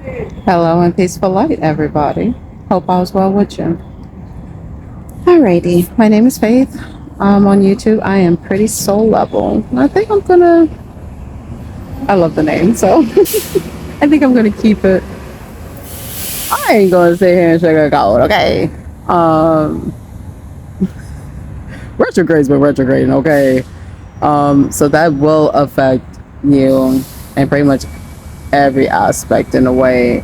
Hello and peaceful light, everybody. Hope all's well with you. Alrighty, my name is Faith. On YouTube, I am pretty soul level. I think I'm gonna. I love the name, so I think I'm gonna keep it. I ain't gonna sit here and sugarcoat, okay? Um, Retrograde's been retrograding, okay? So that will affect you in pretty much every aspect in a way.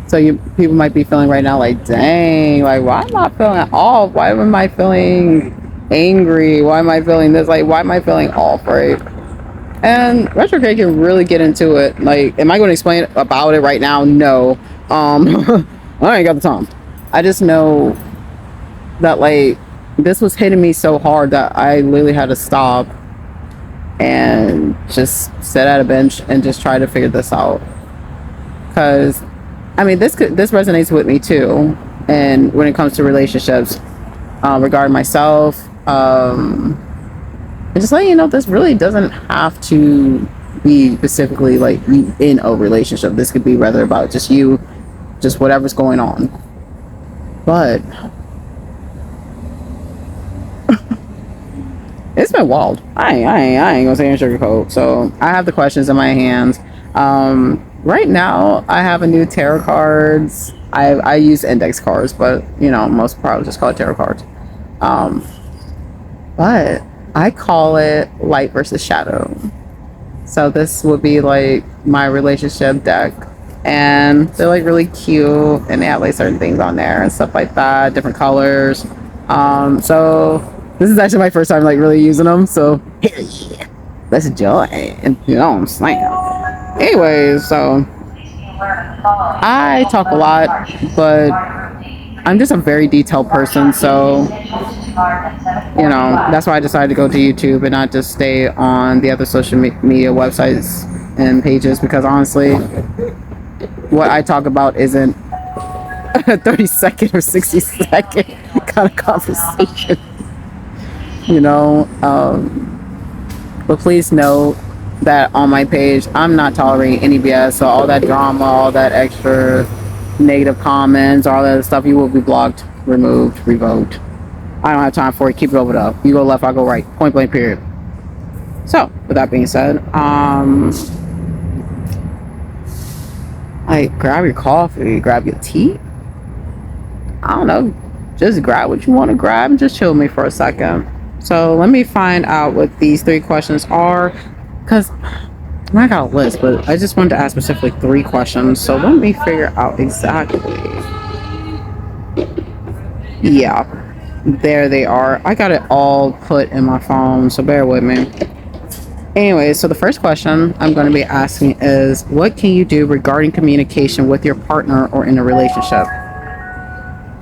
So people might be feeling right now like, dang, like why am I feeling off? Why am I feeling angry? Why am I feeling this? Like why am I feeling off, right? And retrograde can really get into it. Like, am I going to explain about it right now? No. I ain't got the time. I just know that like this was hitting me so hard that I literally had to stop and just sit at a bench and just try to figure this out. Because I mean, this resonates with me too, and when it comes to relationships, regarding myself, and just letting you know, this really doesn't have to be specifically like you in a relationship. This could be rather about just you, just whatever's going on. But it's been wild. I ain't gonna say in sugarcoat. So I have the questions in my hands. Right now, I have a new tarot cards. I use index cards, but you know most probably just call it tarot cards. Um, but I call it light versus shadow. So this would be like my relationship deck, and they're like really cute, and they have like certain things on there and stuff like that, different colors. So this is actually my first time like really using them. So hell yeah, let's enjoy. And you know what I'm saying. Anyways, so I talk a lot, but I'm just a very detailed person. So you know that's why I decided to go to YouTube and not just stay on the other social media websites and pages, because honestly what I talk about isn't a 30-second or 60-second kind of conversation, you know. But please know that on my page I'm not tolerating any BS. So all that drama, all that extra negative comments, all that stuff, you will be blocked, removed, revoked. I don't have time for it. Keep it over there. You go left, I go right. Point blank period. So with that being said, like grab your coffee, grab your tea. I don't know. Just grab what you want to grab and just chill with me for a second. So let me find out what these three questions are, because I got a list, but I just wanted to ask specifically three questions. So let me figure out exactly. Yeah, there they are. I got it all put in my phone, so bear with me. Anyway, so the first question I'm going to be asking is, what can you do regarding communication with your partner or in a relationship?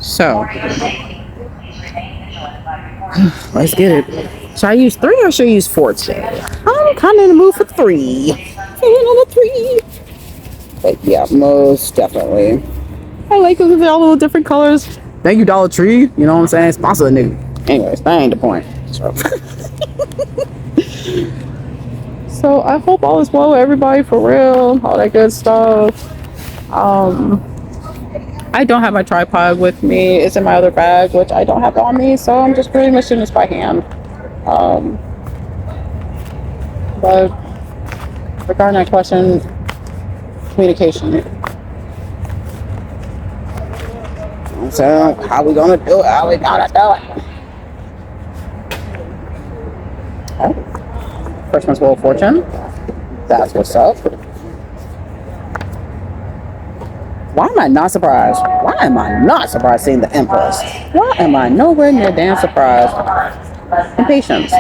So, let's get it. Should I use three or should I use four today? I'm kind of in the mood for three. Feeling on a three. But yeah, most definitely. I like it because they're all little different colors. Thank you, Dollar Tree. You know what I'm saying? Sponsor the nigga. Anyways, that ain't the point. So. So I hope all is well with everybody, for real. All that good stuff. I don't have my tripod with me. It's in my other bag, which I don't have on me, so I'm just pretty much doing this by hand. But regarding that question, communication. So how we gonna do it? How we gonna do it? Okay. First one's Wheel of Fortune. That's what's up. Why am I not surprised? Why am I not surprised seeing the Empress? Why am I nowhere near damn surprised? Impatience.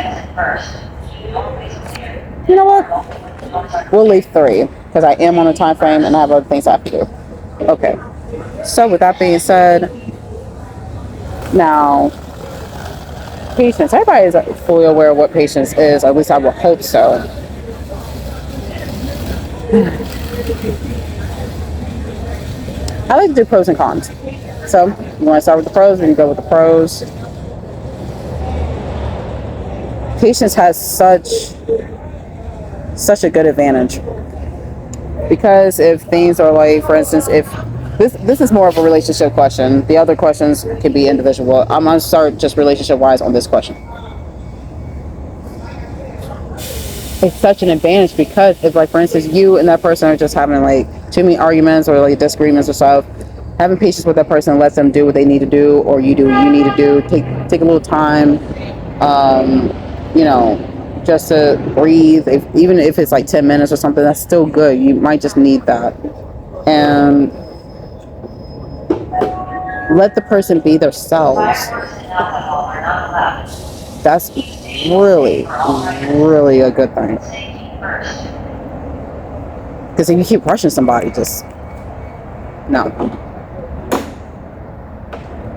You know what? We'll leave three, because I am on a time frame and I have other things I have to do. Okay. So with that being said, now patience. Everybody is fully aware of what patience is. At least I would hope so. I like to do pros and cons. So you want to start with the pros, then you go with the pros. Patience has such a good advantage. Because if things are like, for instance, if this is more of a relationship question, the other questions can be individual. I'm gonna start just relationship wise on this question. It's such an advantage because if, like, for instance, you and that person are just having like too many arguments or like disagreements or stuff, having patience with that person lets them do what they need to do, or you do what you need to do. Take a little time, um, you know, just to breathe. Even if it's like 10 minutes or something, that's still good. You might just need that, and let the person be themselves. That's really, really a good thing. Because if you keep rushing somebody, just no.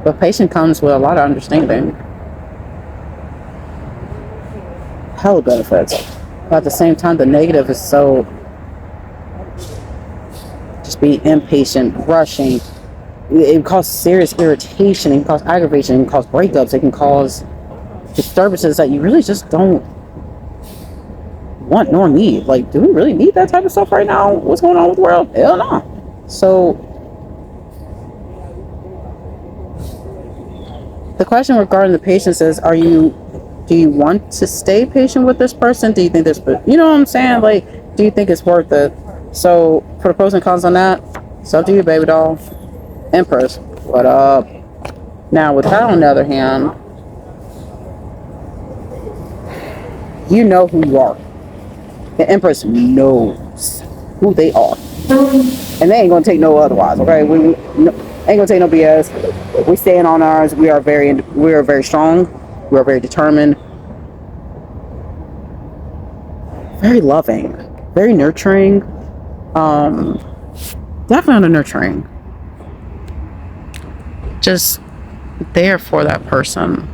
But patience comes with a lot of understanding. Hell benefits. But at the same time, the negative is so just being impatient, rushing. It can cause serious irritation. It can cause aggravation. It can cause breakups. It can cause disturbances that you really just don't want nor need. Like, do we really need that type of stuff right now? What's going on with the world? Hell no. So the question regarding the patience is, do you want to stay patient with this person? Do you think this, you know what I'm saying? Like, do you think it's worth it? So for the pros and cons on that, it's up to you, baby doll. Empress, what up? Now with that, on the other hand, you know who you are. The Empress knows who they are, and they ain't gonna take no otherwise. Okay, we ain't gonna take no BS. We stand on ours. We are very strong. We are very determined, very loving, very nurturing. Definitely on the nurturing. Just there for that person.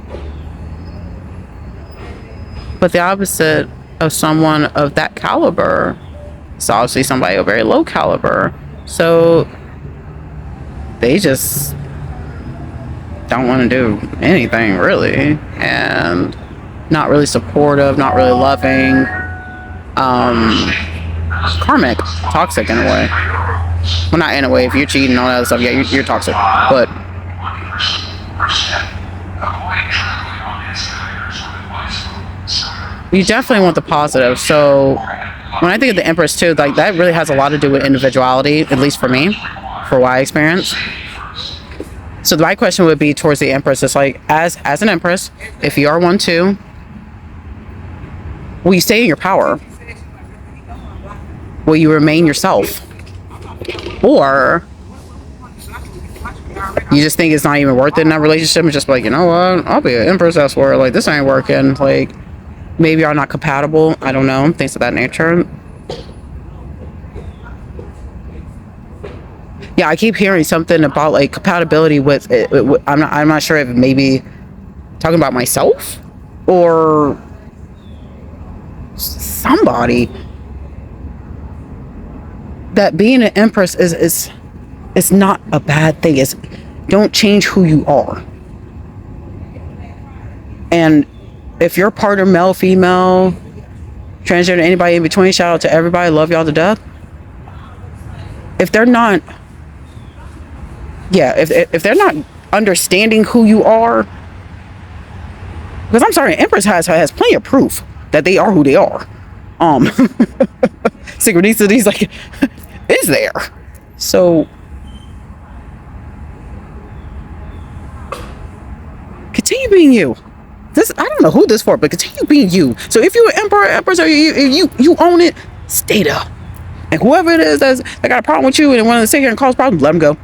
But the opposite of someone of that caliber is obviously somebody of very low caliber. So they just don't want to do anything really, and not really supportive, not really loving, karmic, toxic in a way. Well, not in a way. If you're cheating and all that other stuff, yeah, you're toxic. But you definitely want the positive. So when I think of the Empress too, like, that really has a lot to do with individuality, at least for me, for what I experience. So my question would be towards the Empress. It's like, as an Empress, if you are one too, will you stay in your power? Will you remain yourself? Or you just think it's not even worth it in that relationship and just be like, you know what, I'll be an Empress elsewhere. Like, this ain't working. Like, maybe y'all not compatible. I don't know. Things of that nature. Yeah, I keep hearing something about like compatibility with it. I'm not sure if maybe talking about myself or somebody. That being an Empress is not a bad thing. It's, don't change who you are. And if your partner, male, female, transgender, anybody in between, shout out to everybody, love y'all to death. If they're not, yeah, if they're not understanding who you are, because I'm sorry, Empress has plenty of proof that they are who they are. Synchronicities, like, is there. So continue being you. This, I don't know who this for, but continue being you. So if you're an Emperor, Empress, or you own it, stay there. And whoever it is that got a problem with you and want to sit here and cause problems, let them go.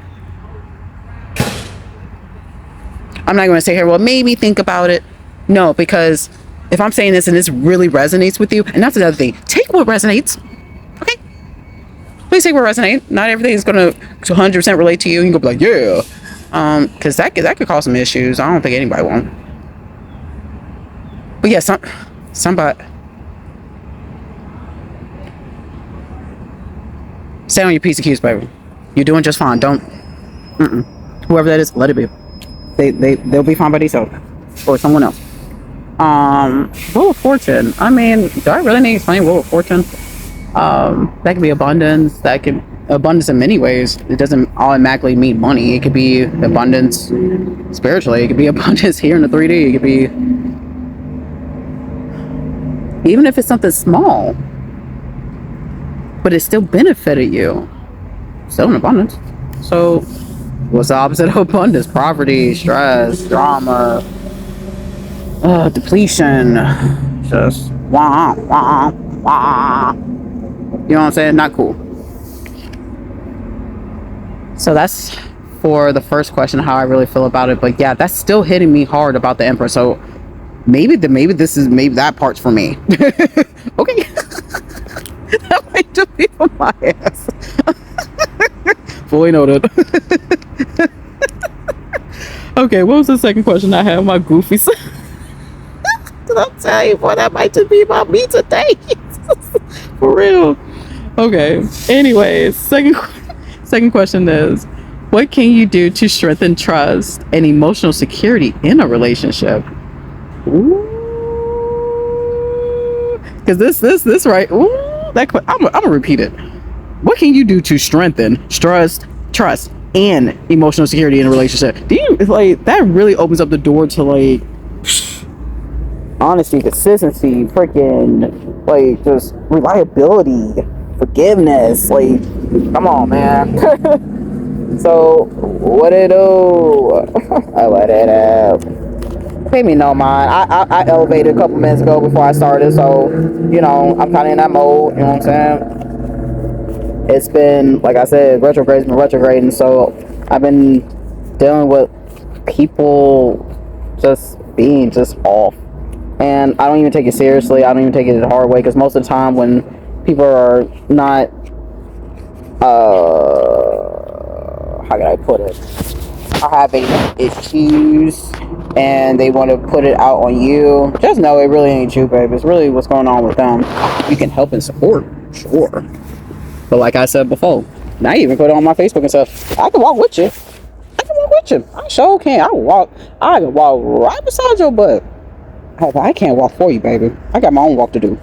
I'm not going to say here, well, maybe think about it. No, because if I'm saying this and this really resonates with you, and that's another thing, take what resonates. Okay? Please take what resonates. Not everything is going to 100% relate to you. You can go be like, yeah. Because that could cause some issues. I don't think anybody won't. But yeah, somebody stay on your P's and Q's, baby. You're doing just fine. Don't. Whoever that is, let it be. They'll be fine by themselves or someone else. Wheel of Fortune. I mean, do I really need to explain Wheel of Fortune? That could be abundance. That could abundance in many ways. It doesn't automatically mean money. It could be abundance spiritually. It could be abundance here in the 3D. It could be, even if it's something small, but it still benefited you. Still in abundance. So what's the opposite of abundance? Poverty, stress, drama, depletion. Just wah wah wah. You know what I'm saying? Not cool. So that's for the first question, how I really feel about it. But yeah, that's still hitting me hard about the Emperor. So maybe that part's for me. Okay. That might just be for my ass. Fully noted. Okay, what was the second question I had? My goofy self. Did I tell you, boy, that might just be about me today. For real. Okay. Anyways, second question is, what can you do to strengthen trust and emotional security in a relationship? Ooh. Because this right. Ooh, I'm gonna repeat it. What can you do to strengthen trust, and emotional security in a relationship? Do you like that? Really opens up the door to like honesty, consistency, freaking like just reliability, forgiveness. Like, come on, man. So what it do? I let it out. Pay me no mind. I elevated a couple minutes ago before I started, so you know I'm kind of in that mode. You know what I'm saying? It's been, like I said, retrograde's been retrograding, so I've been dealing with people just being just off, and I don't even take it seriously. I don't even take it the hard way, because most of the time when people are not how can I put it, are having issues and they want to put it out on you, just know it really ain't you, babe. It's really what's going on with them. You can help and support, sure, but like I said before, now I even put it on my Facebook and stuff. I can walk with you. I sure can. I can walk right beside your butt. I can't walk for you, baby. I got my own walk to do.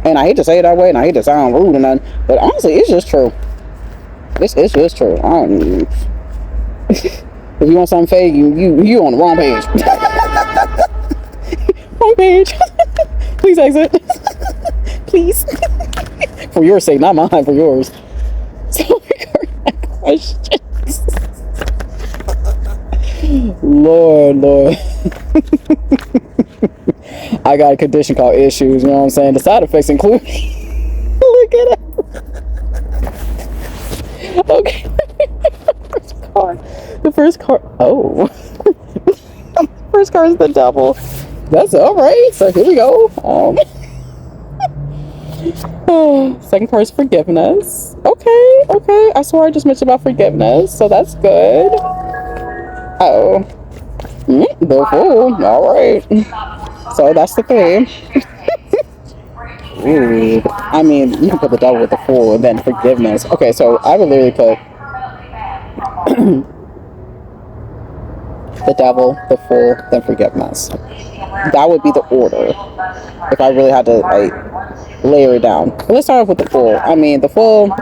And I hate to say it that way, and I hate to sound rude and nothing, but honestly, it's just true. It's just true. If you want something fake, you on the wrong page. Wrong page. Please exit. Please. For your sake, not mine, for yours. So regarding that questions. Lord. I got a condition called issues, you know what I'm saying? The side effects include look at it. Okay. The first card. Oh. The first card is the devil. That's alright. So here we go. Second card is forgiveness. Okay. I swear I just mentioned about forgiveness, so that's good. Oh. The fool. Alright. So that's the thing. Ooh. I mean, you can put the devil with the fool and then forgiveness. Okay, so I would literally put the devil, the fool, then forgiveness. That would be the order if I really had to like layer it down. But let's start off with the fool. I mean, the fool,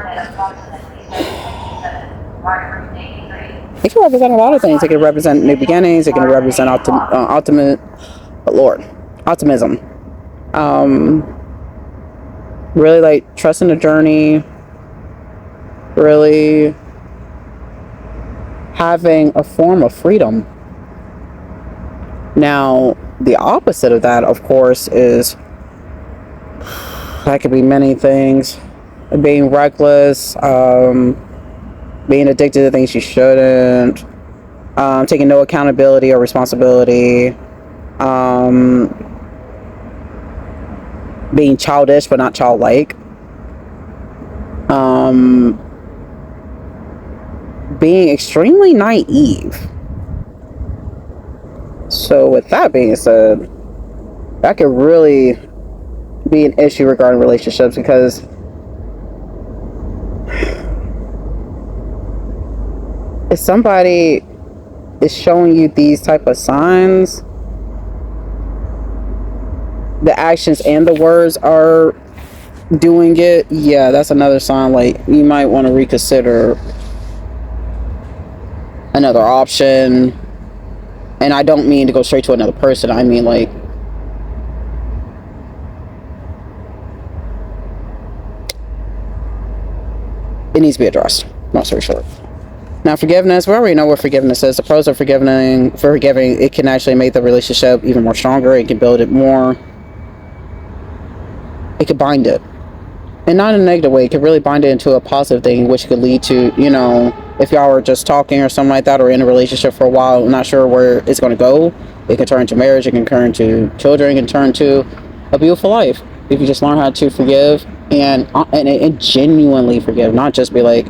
it can represent a lot of things. It can represent new beginnings. It can represent optimism. Really like trusting the journey. Really having a form of freedom. Now, the opposite of that, of course, is that could be many things. Being reckless, being addicted to things you shouldn't, taking no accountability or responsibility, being childish but not childlike, being extremely naive. So with that being said, that could really be an issue regarding relationships, because if somebody is showing you these type of signs, the actions and the words are doing it, yeah, that's another sign. Like, you might want to reconsider another option. And I don't mean to go straight to another person. I mean, like, it needs to be addressed. Long story short. Now, forgiveness, we already know what forgiveness is. The pros of forgiving, it can actually make the relationship even more stronger. It can build it more. It could bind it. And not in a negative way. It could really bind it into a positive thing, which could lead to, if y'all were just talking or something like that, or in a relationship for a while, not sure where it's going to go, it can turn into marriage, it can turn into children, it can turn into a beautiful life. If you just learn how to forgive and genuinely forgive, not just be like,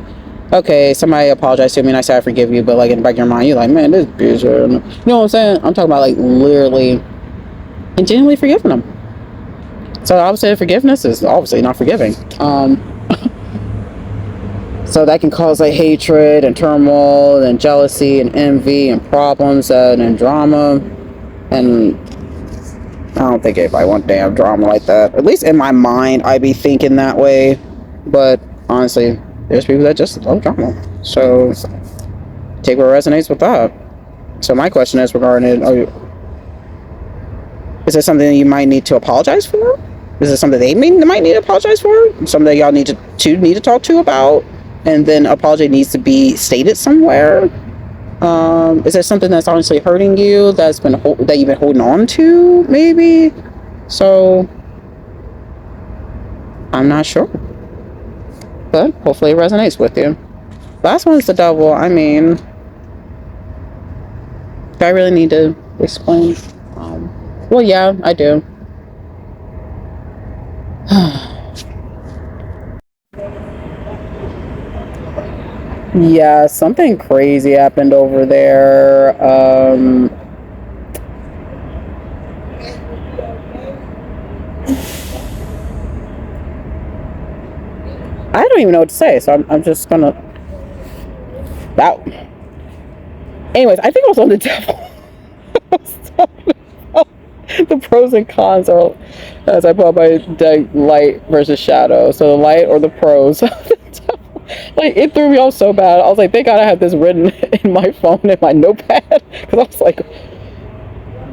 okay, somebody apologized to me and I said I forgive you, but like in the back of your mind, you're like, man, this bitch, you know what I'm saying? I'm talking about like literally and genuinely forgiving them. So I would say forgiveness is obviously not forgiving. So that can cause like hatred and turmoil and jealousy and envy and problems and drama. And I don't think anybody wants damn drama like that. At least in my mind, I be thinking that way. But honestly, there's people that just love drama. So take what resonates with that. So my question is regarding it, is it something that you might need to apologize for? Is it something they might need to apologize for? Something that y'all need to talk to about? And then apology needs to be stated somewhere? Is there something that's honestly hurting you that you've been holding on to, maybe? So I'm not sure. But hopefully it resonates with you. Last one is the devil. I mean, do I really need to explain? Well, yeah, I do. Yeah, something crazy happened over there. I don't even know what to say, so I'm just gonna. Wow. Anyways, I think I was on the devil. The pros and cons are, as I put up my deck, light versus shadow. So the light or the pros. Like, it threw me off so bad. I was like, thank God I have this written in my phone and my notepad, because I was like,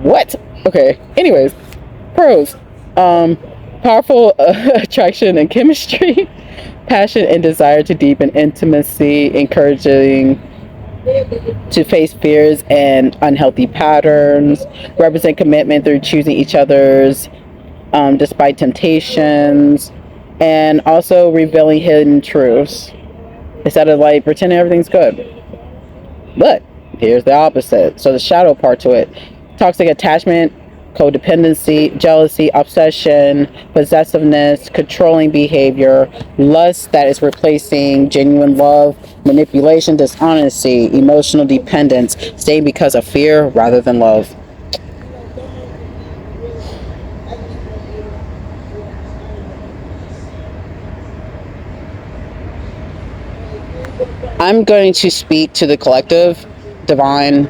what? Okay. Anyways, pros. Powerful attraction and chemistry, passion and desire to deepen intimacy, encouraging to face fears and unhealthy patterns, represent commitment through choosing each other's despite temptations, and also revealing hidden truths instead of like pretending everything's good. But here's the opposite. So the shadow part to it: toxic attachment, codependency, jealousy, obsession, possessiveness, controlling behavior, lust that is replacing genuine love, manipulation, dishonesty, emotional dependence, staying because of fear rather than love. I'm going to speak to the collective, divine,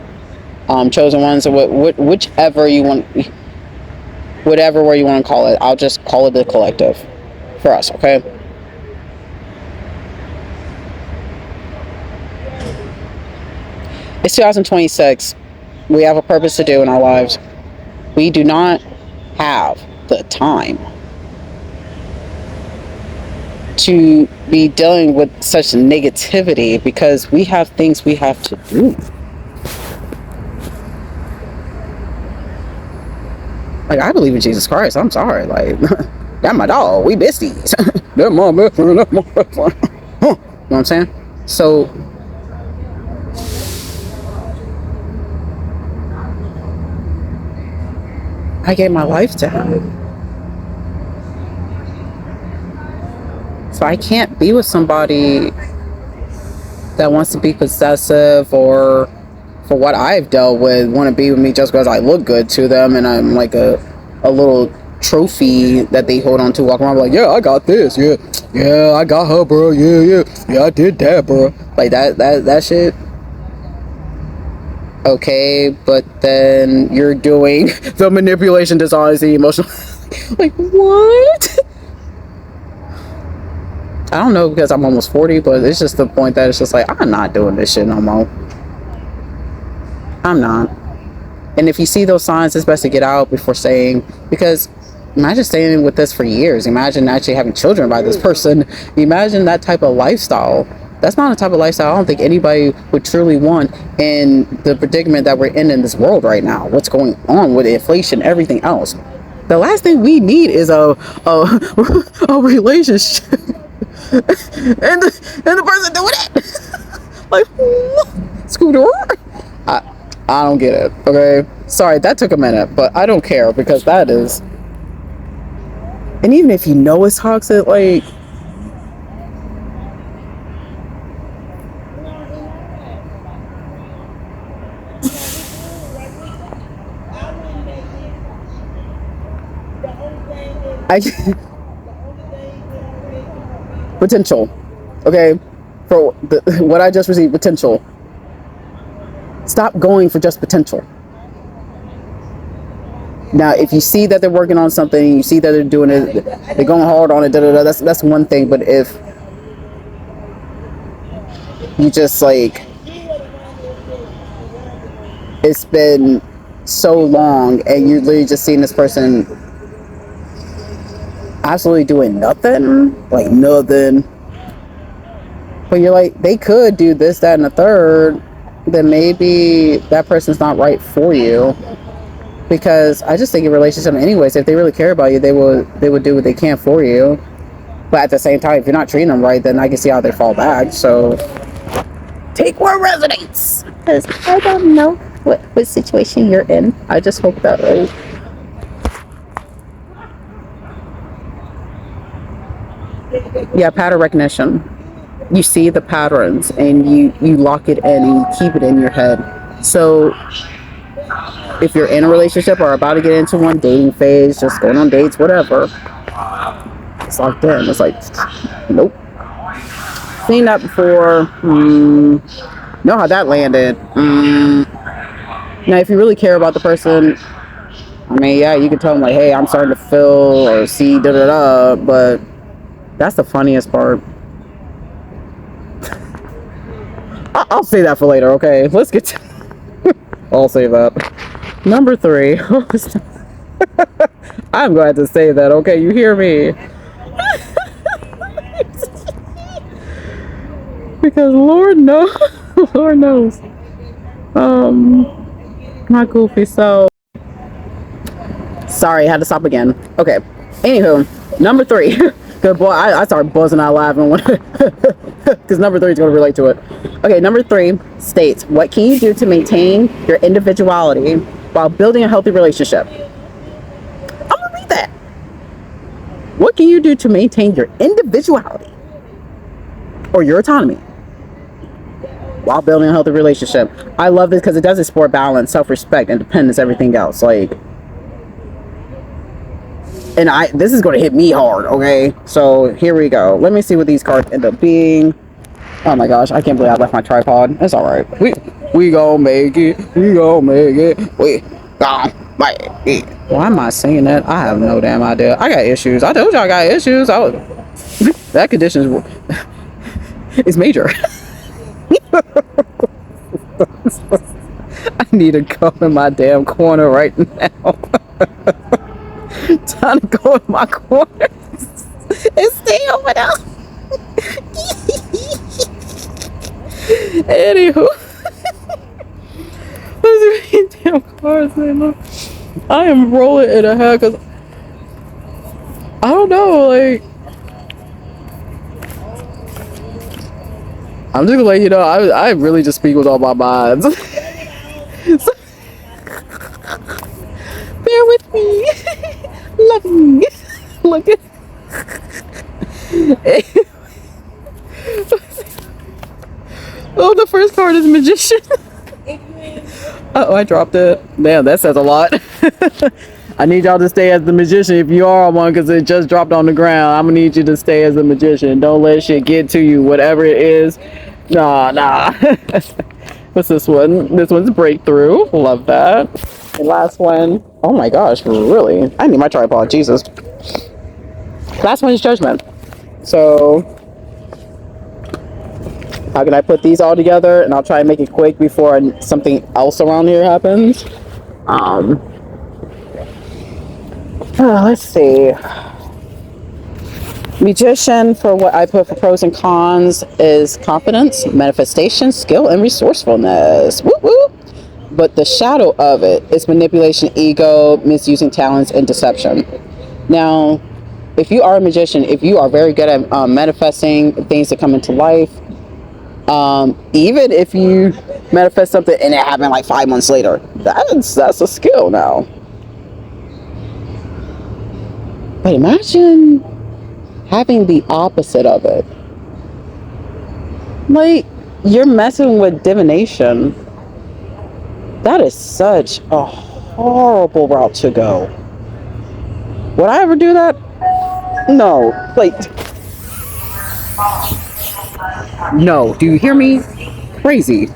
chosen ones, whichever you want, whatever way you want to call it. I'll just call it the collective for us, okay? It's 2026. We have a purpose to do in our lives. We do not have the time to be dealing with such negativity because we have things we have to do. Like, I believe in Jesus Christ. I'm sorry. Like, that's my dog. We besties. That's my best friend. That's my best friend. Huh. You know what I'm saying? So, I gave my life to him. So I can't be with somebody that wants to be possessive or, for what I've dealt with, want to be with me just because I look good to them and I'm like a little trophy that they hold on to, walk around like, yeah, I got this, yeah, I got her, bro, yeah, I did that, bro. Like that shit. Okay, but then you're doing the manipulation, dishonesty, emotional. Like, what? I don't know because I'm almost 40, but it's just the point that it's just like, I'm not doing this shit no more. I'm not. And if you see those signs, it's best to get out before saying, because imagine staying with this for years. Imagine actually having children by this person. Imagine that type of lifestyle. That's not the type of lifestyle I don't think anybody would truly want in the predicament that we're in this world right now. What's going on with inflation, everything else. The last thing we need is a relationship and the person doing it. Like, Scooter. I don't get it. Okay, sorry that took a minute, but I don't care because that is. And even if you know it's toxic, like, I potential. Okay, for what I just received, potential. Stop going for just potential. Now, if you see that they're working on something, you see that they're doing it, they're going hard on it, that's one thing. But if you just like, it's been so long and you're literally just seeing this person absolutely doing nothing, like nothing, but you're like, they could do this, that, and the third, then maybe that person's not right for you. Because I just think in relationship anyways, if they really care about you, they would do what they can for you. But at the same time, if you're not treating them right, then I can see how they fall back. So take what resonates. Because I don't know what situation you're in. I just hope that like, yeah, pattern recognition. You see the patterns and you lock it in and you keep it in your head. So if you're in a relationship or about to get into one, dating phase, just going on dates, whatever, it's locked in. It's like, nope. Seen that before. Know how that landed. Now, if you really care about the person, I mean, yeah, you can tell them like, hey, I'm starting to feel or see da da da, but that's the funniest part. I'll say that for later, okay? Let's get to I'll save that. Number 3. I'm going to say that, okay? You hear me? Because Lord knows, Lord knows. My goofy self. Sorry, I had to stop again. Okay. Anywho, number 3. Good boy. I started buzzing out laughing because number 3 is going to relate to it. Okay, number 3 states, what can you do to maintain your individuality while building a healthy relationship? I'm going to read that. What can you do to maintain your individuality or your autonomy while building a healthy relationship? I love this because it does explore balance, self-respect, independence, everything else. Like, and this is going to hit me hard, okay? So here we go. Let me see what these cards end up being. Oh my gosh, I can't believe I left my tripod. It's all right. We gonna make it. We gonna make it. We gonna make it. Why am I saying that? I have no damn idea. I got issues. I told you I got issues. That condition is major. I need to go in my damn corner right now. Time to go in my corner and stay over there. Anywho, let's read damn cards, man. I am rolling in a head because I don't know, like, I'm just gonna let you know, I really just speak with all my minds. So, bear with me. Love me. Look at. Oh, the first card is Magician. Oh, I dropped it. Damn, that says a lot. I need y'all to stay as the Magician if you are one, because it just dropped on the ground. I'm gonna need you to stay as the Magician. Don't let shit get to you, whatever it is. Nah. What's this one? This one's Breakthrough. Love that. The last one. Oh my gosh, really? I need my tripod. Jesus. Last one is Judgment. So, How can I put these all together? And I'll try and make it quick before something else around here happens. Um, let's see. Magician, for what I put for pros and cons, is confidence, manifestation, skill, and resourcefulness. Woo woo. But the shadow of it is manipulation, ego, misusing talents, and deception. Now, if you are a magician, if you are very good at manifesting things that come into life, even if you manifest something and it happened like 5 months later, that's a skill now. But imagine having the opposite of it. Like, you're messing with divination. That is such a horrible route to go. Would I ever do that? No. Like, no. Do you hear me? Crazy.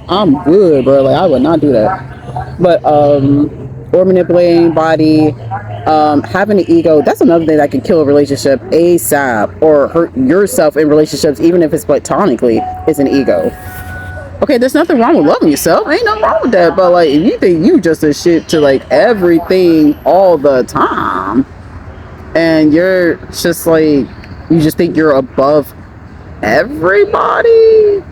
I'm good, bro. Like, I would not do that. But, or manipulating body, having an ego, that's another thing that can kill a relationship ASAP, or hurt yourself in relationships, even if it's platonically, is an ego. Okay, there's nothing wrong with loving yourself. Ain't nothing wrong with that. But like, if you think you just a shit to like everything all the time, and you're just like, you just think you're above everybody,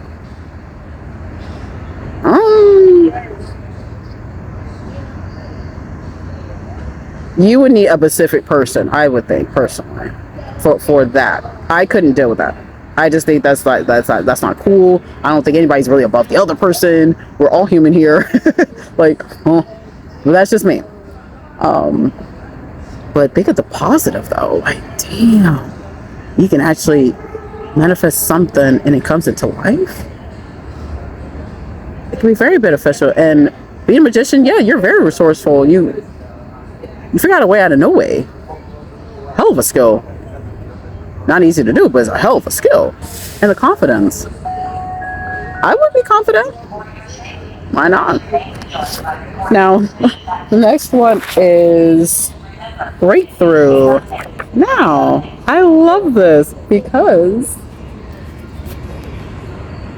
you would need a specific person, I would think, personally, for that. I couldn't deal with that. I just think that's not cool. I don't think anybody's really above the other person. We're all human here. Like, well, that's just me. But think of the positive though. Like, damn, you can actually manifest something and it comes into life. It can be very beneficial. And being a magician, yeah, you're very resourceful. You figure out a way out of no way. Hell of a skill. Not easy to do, but it's a hell of a skill. And the confidence. I would be confident. Why not? Now, the next one is breakthrough. Now, I love this because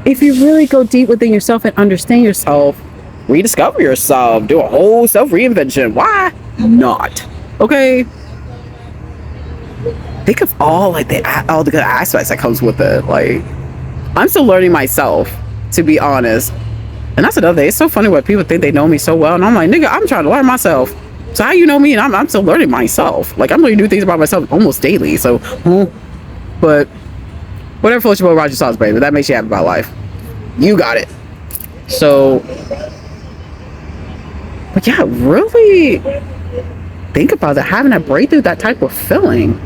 if you really go deep within yourself and understand yourself, rediscover yourself, do a whole self-reinvention. Why not? Okay? Think of all the good aspects that comes with it. Like, I'm still learning myself, to be honest. And that's another thing. It's so funny when people think they know me so well, and I'm like, nigga, I'm trying to learn myself. So how you know me? And I'm still learning myself. Like, I'm learning new things about myself almost daily. So, but whatever floats your boat, Roger sauce, baby. That makes you happy about life. You got it. So, but yeah, really think about that. Having that breakthrough, that type of feeling.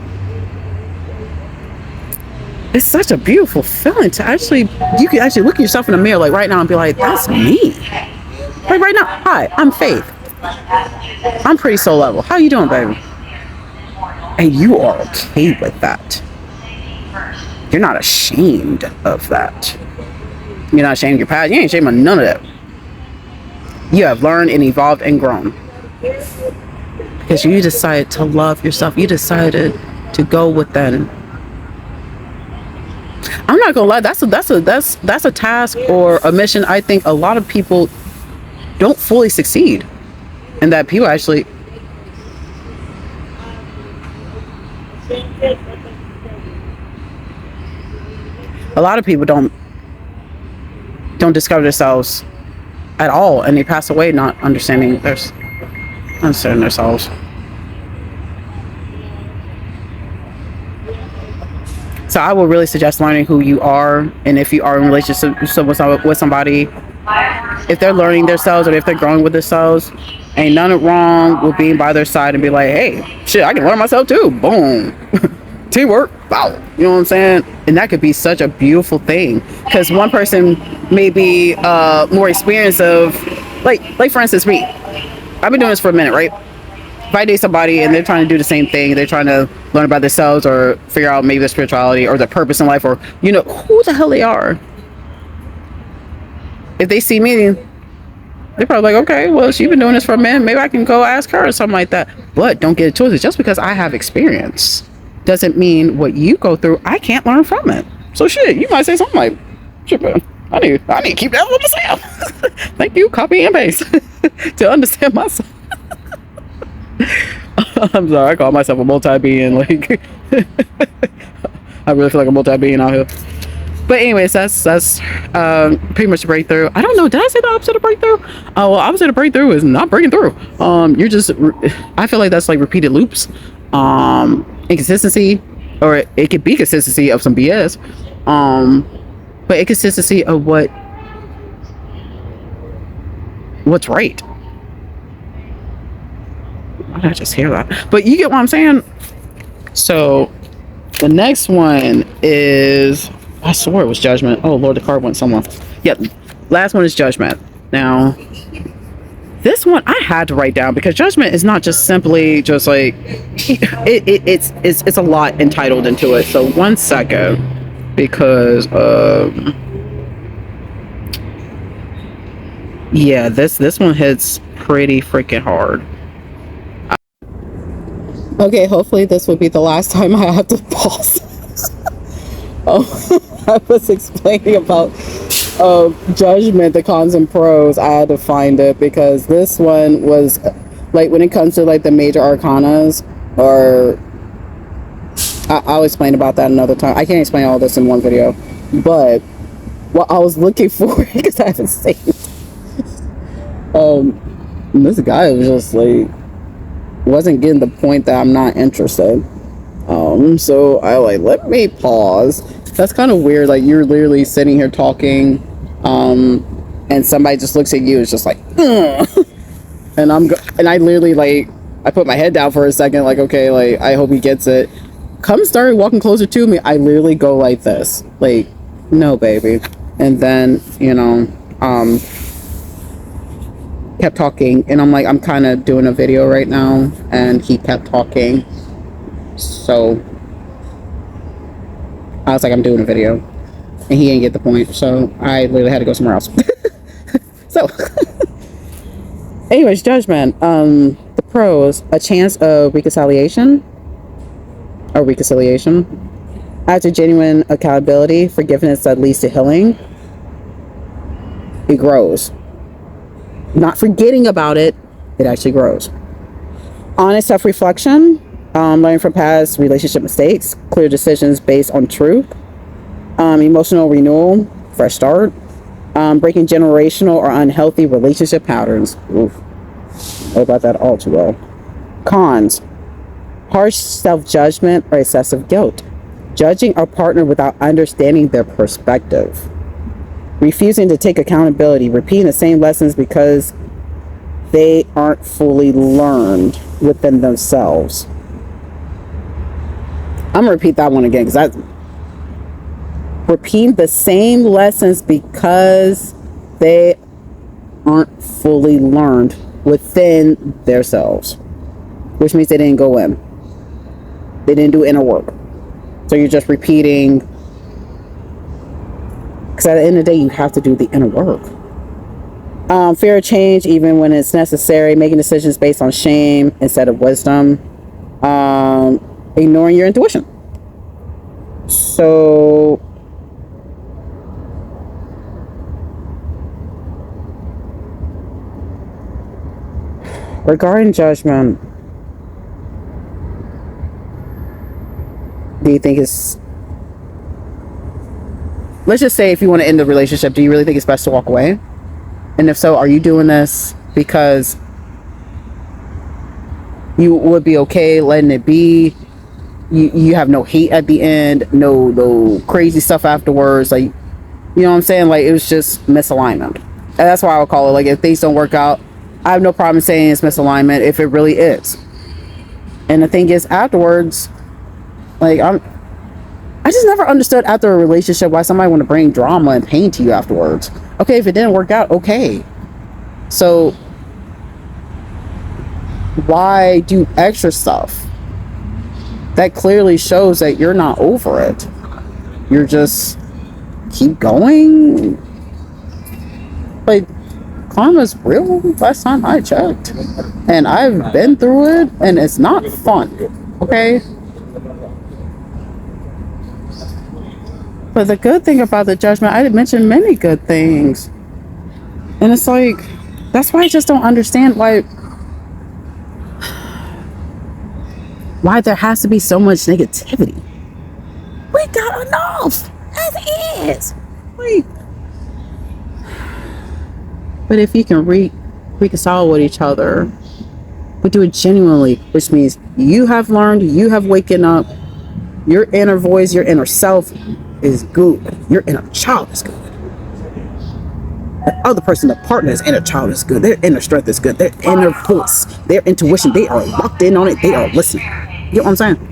It's such a beautiful feeling to actually, you can actually look at yourself in the mirror like right now and be like, that's me. Like right now, hi, I'm Faith. I'm pretty soul level. How you doing, baby? And you are okay with that. You're not ashamed of that. You're not ashamed of your past. You ain't ashamed of none of that. You have learned and evolved and grown. Because you decided to love yourself. You decided to go within. I'm not gonna lie, that's a task or a mission I think a lot of people don't fully succeed. And that people actually a lot of people don't discover themselves at all, and they pass away not understanding themselves. So I would really suggest learning who you are, and if you are in a relationship with somebody, if they're learning themselves or if they're growing with themselves, ain't nothing wrong with being by their side and be like, hey, shit, I can learn myself too. Boom. Teamwork. Wow. You know what I'm saying? And that could be such a beautiful thing, because one person may be more experienced of, like for instance, me. I've been doing this for a minute, right? If I date somebody and they're trying to do the same thing, they're trying to learn about themselves or figure out maybe their spirituality or their purpose in life, or, you know, who the hell they are. If they see me, they're probably like, okay, well, she's been doing this for a minute. Maybe I can go ask her or something like that. But don't get it twisted. Just because I have experience doesn't mean what you go through, I can't learn from it. So shit, you might say something like, shit, man, I need to keep that on myself. Thank you, copy and paste to understand myself. I'm sorry, I call myself a multi-being. Like, I really feel like a multi-being out here. But anyways, that's pretty much the breakthrough. I don't know. Did I say the opposite of breakthrough? Oh, well, opposite of breakthrough is not breaking through. You're just. I feel like that's like repeated loops, inconsistency, or it could be consistency of some BS, but inconsistency of what's right. Why did I just hear that? But you get what I'm saying. So the next one is. I swore it was judgment. Oh Lord, the card went somewhere. Yeah, last one is judgment. Now, this one I had to write down because judgment is not just simply just like it's a lot entitled into it. So 1 second, because yeah, this one hits pretty freaking hard. Okay, hopefully this will be the last time I have to pause. Oh, I was explaining about judgment, the cons and pros. I had to find it because this one was like when it comes to like the major arcanas, or I'll explain about that another time. I can't explain all this in one video, but what I was looking for, because I haven't seen it, this guy was just like wasn't getting the point that I'm not interested. So I like, let me pause. That's kind of weird. Like you're literally sitting here talking, and somebody just looks at you. It's just like, ugh. And I literally like, I put my head down for a second. Like, okay, like I hope he gets it. Come start walking closer to me. I literally go like this, like, no, baby. And then, kept talking, and I'm like, I'm kind of doing a video right now, and he kept talking. So I was like, I'm doing a video, and he didn't get the point, so I literally had to go somewhere else. So anyways, judgment. The pros: a chance of reconciliation after genuine accountability, forgiveness that leads to healing. It grows. Not forgetting about it, it actually grows. Honest self-reflection, learning from past relationship mistakes, clear decisions based on truth, emotional renewal, fresh start, breaking generational or unhealthy relationship patterns. Oof. Know about that all too well. Cons: harsh self-judgment or excessive guilt, judging our partner without understanding their perspective, refusing to take accountability, repeating the same lessons because they aren't fully learned within themselves. I'm gonna repeat that one again, because I repeat the same lessons because they aren't fully learned within themselves, which means they didn't go in. They didn't do inner work. So you're just repeating, because at the end of the day, you have to do the inner work. Fear of change, even when it's necessary, making decisions based on shame instead of wisdom, ignoring your intuition. So regarding judgment, do you think it's, let's just say if you want to end the relationship, do you really think it's best to walk away? And if so, are you doing this because you would be okay letting it be? You have no hate at the end, no crazy stuff afterwards, like, you know what I'm saying? Like, it was just misalignment. And that's why I would call it, like, if things don't work out, I have no problem saying it's misalignment if it really is. And the thing is, afterwards, like, I just never understood after a relationship why somebody want to bring drama and pain to you afterwards. Okay, if it didn't work out, okay. So why do extra stuff? That clearly shows that you're not over it. You're just keep going. Like, karma's real last time I checked. And I've been through it, and it's not fun. Okay? But the good thing about the judgment, I did mention many good things. And it's like, that's why I just don't understand why there has to be so much negativity. We got enough as is. Wait. But if you can reconcile with each other, but do it genuinely, which means you have learned, you have waken up, your inner voice, your inner self is good. Your inner child is good. The other person, the partner's inner child is good. Their inner strength is good. Their inner voice, their intuition, they are locked in on it. They are listening. You know what I'm saying?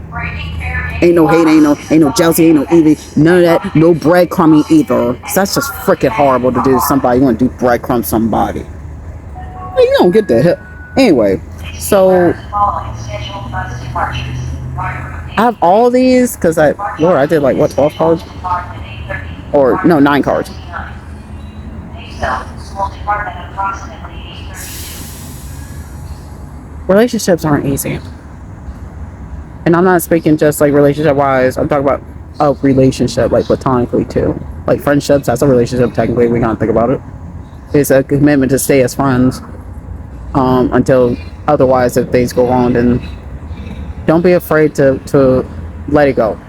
Ain't no hate, ain't no jealousy, ain't no envy, none of that. No breadcrumbing either. So that's just freaking horrible to do to somebody. You want to do breadcrumb somebody. Well, you don't get the hell. Anyway, so I have all these because I did like what, 12 cards? Or no, 9 cards. Relationships aren't easy. And I'm not speaking just like relationship wise. I'm talking about a relationship, like platonically too. Like friendships, that's a relationship technically. We can't think about it. It's a commitment to stay as friends until otherwise, if things go wrong, then don't be afraid to let it go.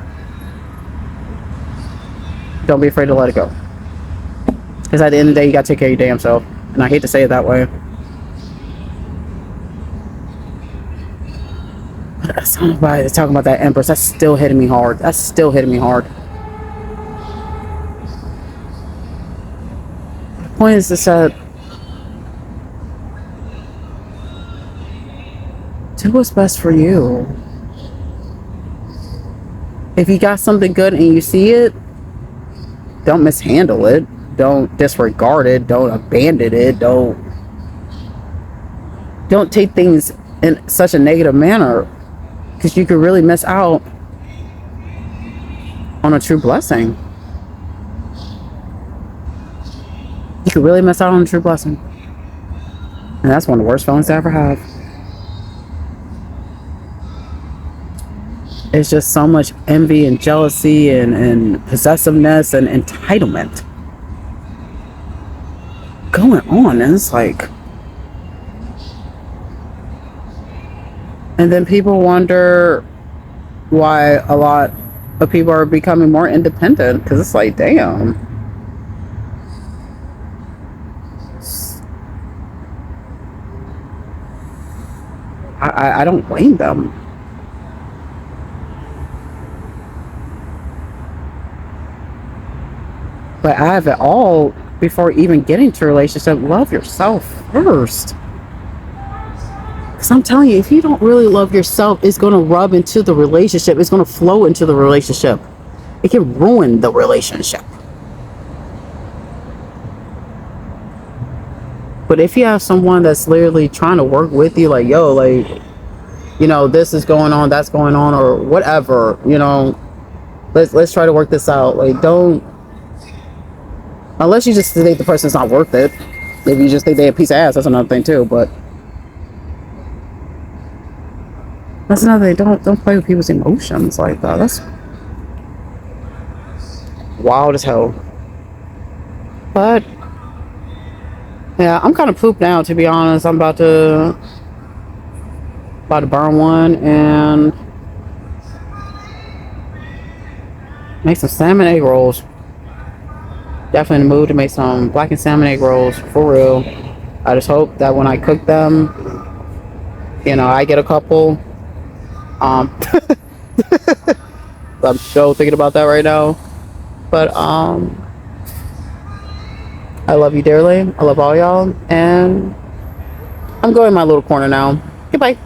Don't be afraid to let it go. Because at the end of the day, you gotta take care of your damn self. And I hate to say it that way. Somebody is talking about that Empress. That's still hitting me hard. That's still hitting me hard. The point is that do what's best for you. If you got something good and you see it, don't mishandle it. Don't disregard it. Don't abandon it. Don't take things in such a negative manner, because you could really miss out on a true blessing. You could really miss out on a true blessing. And that's one of the worst feelings to ever have. It's just so much envy and jealousy and possessiveness and entitlement going on. And it's like, and then people wonder why a lot of people are becoming more independent, because it's like, damn. I don't blame them. But I have it all before even getting to a relationship. Love yourself first. Because I'm telling you, if you don't really love yourself, it's going to rub into the relationship. It's going to flow into the relationship. It can ruin the relationship. But if you have someone that's literally trying to work with you, like, yo, like, you know, this is going on, that's going on, or whatever, you know, let's try to work this out. Like, don't, unless you just think the person's not worth it. If you just think they're a piece of ass, that's another thing too. But that's another thing. Don't play with people's emotions like that. That's wild as hell. But yeah, I'm kind of pooped now, to be honest. I'm about to burn one and make some salmon egg rolls. Definitely in the mood to make some blackened salmon egg rolls, for real. I just hope that when I cook them, you know, I get a couple. I'm still thinking about that right now. But I love you dearly. I love all y'all. And I'm going in my little corner now. Goodbye.